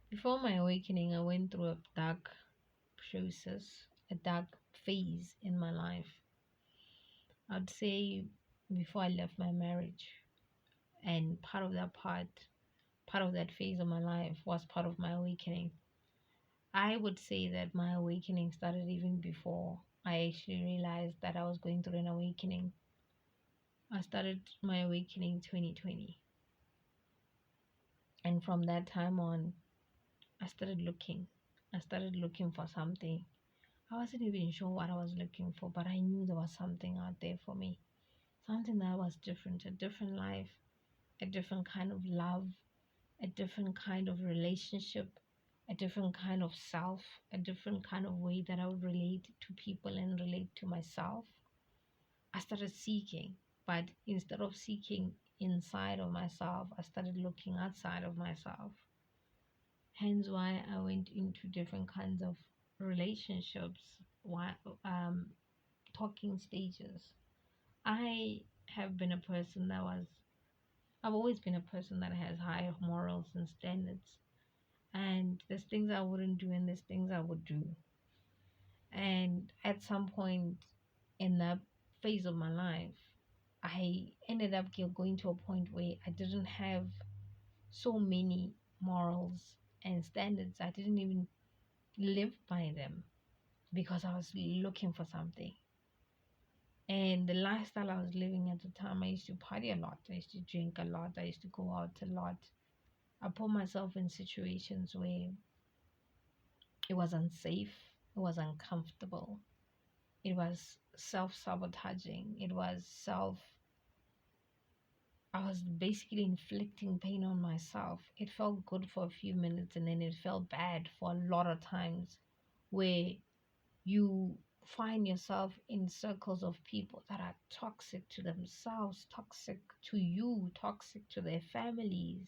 Before my awakening, I went through a dark process, a dark phase in my life. I'd say before I left my marriage, and part of that phase of my life was part of my awakening. I would say that my awakening started even before I actually realized that I was going through an awakening. I started my awakening 2020. And from that time on, I started looking. I started looking for something. I wasn't even sure what I was looking for, but I knew there was something out there for me. Something that was different, a different life, a different kind of love, a different kind of relationship, a different kind of self, a different kind of way that I would relate to people and relate to myself. I started seeking, but instead of seeking inside of myself, I started looking outside of myself. Hence why I went into different kinds of relationships, why talking stages. I have been a person that was I've always been a person that has high morals and standards. And there's things I wouldn't do and there's things I would do. And at some point in that phase of my life, I ended up going to a point where I didn't have so many morals and standards. I didn't even live by them because I was looking for something. And the lifestyle I was living at the time, I used to party a lot. I used to drink a lot. I used to go out a lot. I put myself in situations where it was unsafe, it was uncomfortable, it was self sabotaging, I was basically inflicting pain on myself. It felt good for a few minutes and then it felt bad for a lot of times where you find yourself in circles of people that are toxic to themselves, toxic to you, toxic to their families,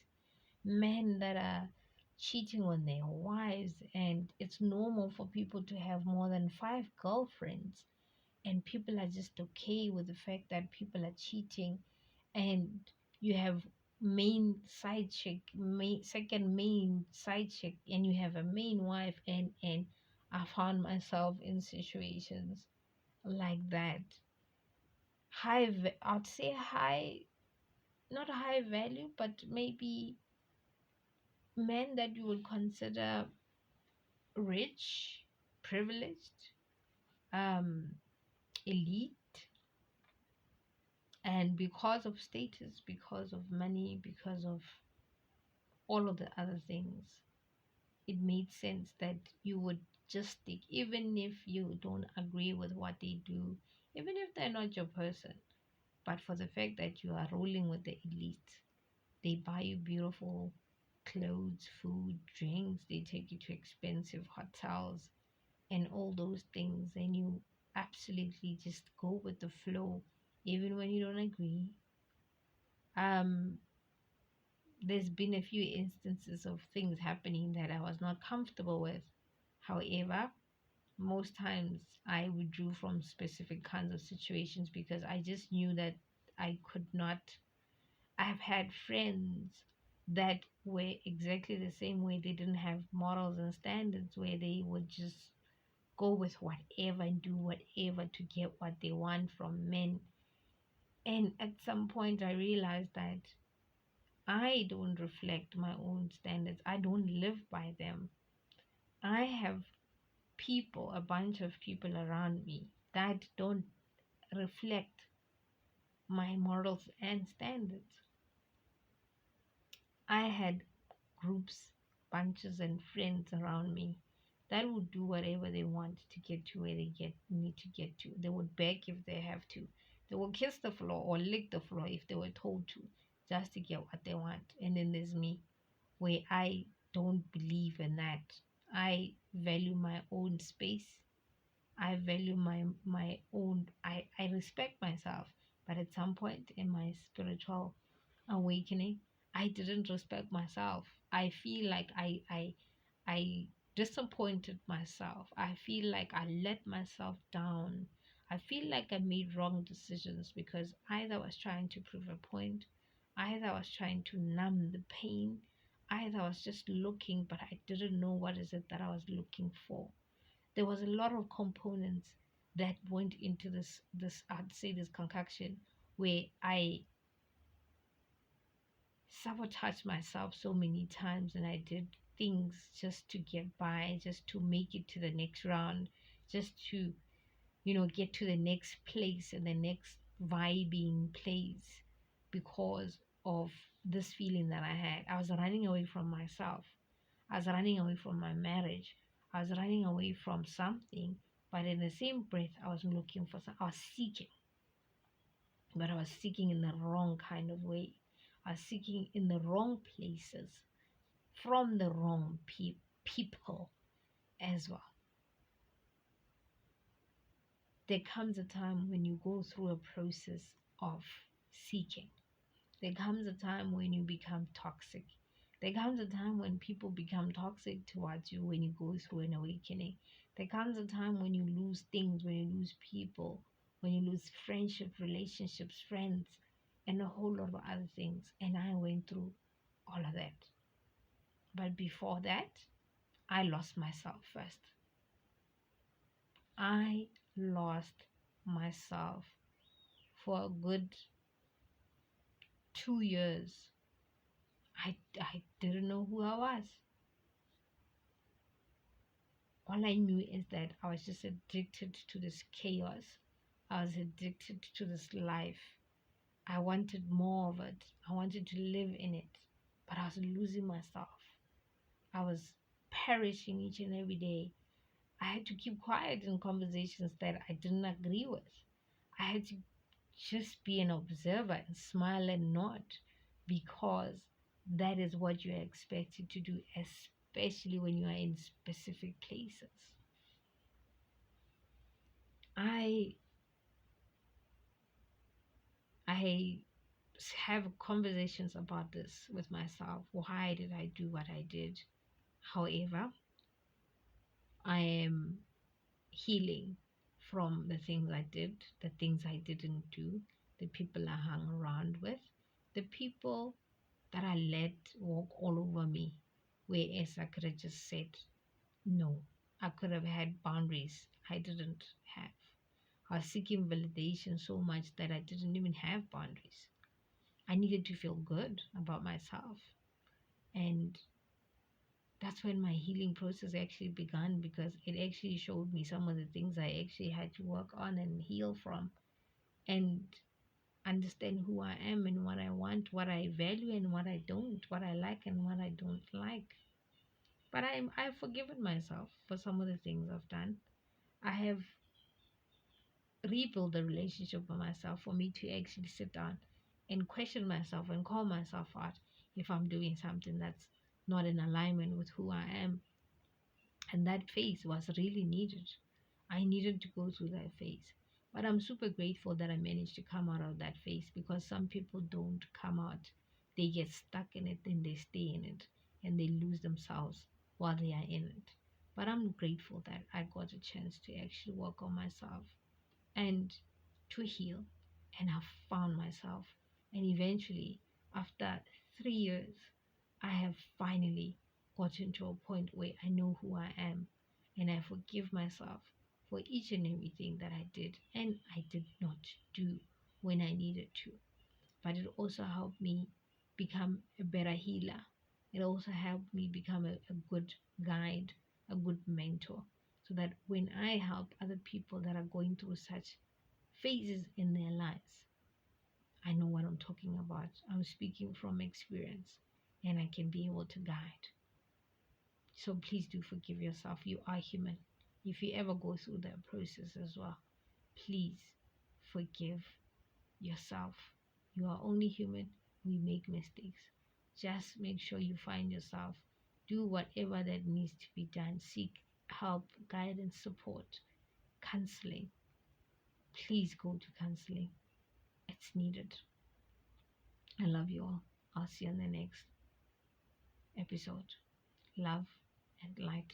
men that are cheating on their wives, and it's normal for people to have more than five girlfriends, and people are just okay with the fact that people are cheating, and you have main side chick, second main side chick, and you have a main wife, and I found myself in situations like that. I'd say high, not high value, but maybe men that you would consider rich, privileged, um, elite, and because of status, because of money, because of all of the other things, it made sense that you would just stick, even if you don't agree with what they do, even if they're not your person. But for the fact that you are rolling with the elite, they buy you beautiful clothes, food, drinks, they take you to expensive hotels, and all those things, and you absolutely just go with the flow even when you don't agree. um there's been a few instances of things happening that I was not comfortable with. However, most times I withdrew from specific kinds of situations because I just knew that I could not. I've had friends that were exactly the same way. They didn't have morals and standards, where they would just go with whatever and do whatever to get what they want from men. And at some point, I realized that I don't reflect my own standards, I don't live by them. I have people, a bunch of people around me that don't reflect my morals and standards. I had groups, bunches, and friends around me that would do whatever they want to get to where need to get to. They would beg if they have to. They would kiss the floor or lick the floor if they were told to, just to get what they want. And then there's me, where I don't believe in that. I value my own space. I value my own. I respect myself. But at some point in my spiritual awakening, I didn't respect myself. I feel like I disappointed myself. I feel like I let myself down. I feel like I made wrong decisions because either I was trying to prove a point, either I was trying to numb the pain, eyes, I was just looking, but I didn't know what is it that I was looking for. There was a lot of components that went into this I'd say this concoction, where I sabotaged myself so many times, and I did things just to get by, just to make it to the next round, just to, get to the next place and the next vibing place, because of this feeling that I had. I was running away from myself. I was running away from my marriage. I was running away from something, but in the same breath, I was looking for something. I was seeking, but I was seeking in the wrong kind of way. I was seeking in the wrong places, from the wrong people as well. There comes a time when you go through a process of seeking. There comes a time when you become toxic. There comes a time when people become toxic towards you when you go through an awakening. There comes a time when you lose things, when you lose people, when you lose friendship, relationships, friends, and a whole lot of other things. And I went through all of that. But before that, I lost myself first. I lost myself for a good 2 years. I didn't know who I was. All I knew is that I was just addicted to this chaos. I was addicted to this life. I wanted more of it. I wanted to live in it. But I was losing myself. I was perishing each and every day. I had to keep quiet in conversations that I didn't agree with. I had to just be an observer and smile and nod, because that is what you're expected to do, especially when you are in specific places. I I have conversations about this with myself. Why did I do what I did? However, I am healing from the things I did, the things I didn't do, the people I hung around with, the people that I let walk all over me. Whereas I could have just said no. I could have had boundaries I didn't have. I was seeking validation so much that I didn't even have boundaries. I needed to feel good about myself. And that's when my healing process actually began, because it actually showed me some of the things I actually had to work on and heal from, and understand who I am and what I want, what I value and what I don't, what I like and what I don't like. But I've forgiven myself for some of the things I've done. I have rebuilt the relationship with myself for me to actually sit down and question myself and call myself out if I'm doing something that's not in alignment with who I am. And that phase was really needed. I needed to go through that phase. But I'm super grateful that I managed to come out of that phase, because some people don't come out. They get stuck in it and they stay in it and they lose themselves while they are in it. But I'm grateful that I got a chance to actually work on myself and to heal. And I found myself. And eventually, after 3 years, I have finally gotten to a point where I know who I am, and I forgive myself for each and everything that I did and I did not do when I needed to. But it also helped me become a better healer. It also helped me become a good guide, a good mentor, so that when I help other people that are going through such phases in their lives, I know what I'm talking about. I'm speaking from experience, and I can be able to guide. So please do forgive yourself. You are human. If you ever go through that process as well, please forgive yourself. You are only human. We make mistakes. Just make sure you find yourself. Do whatever that needs to be done. Seek help, guidance, support, counseling. Please go to counseling. It's needed. I love you all. I'll see you in the next episode. Love and light.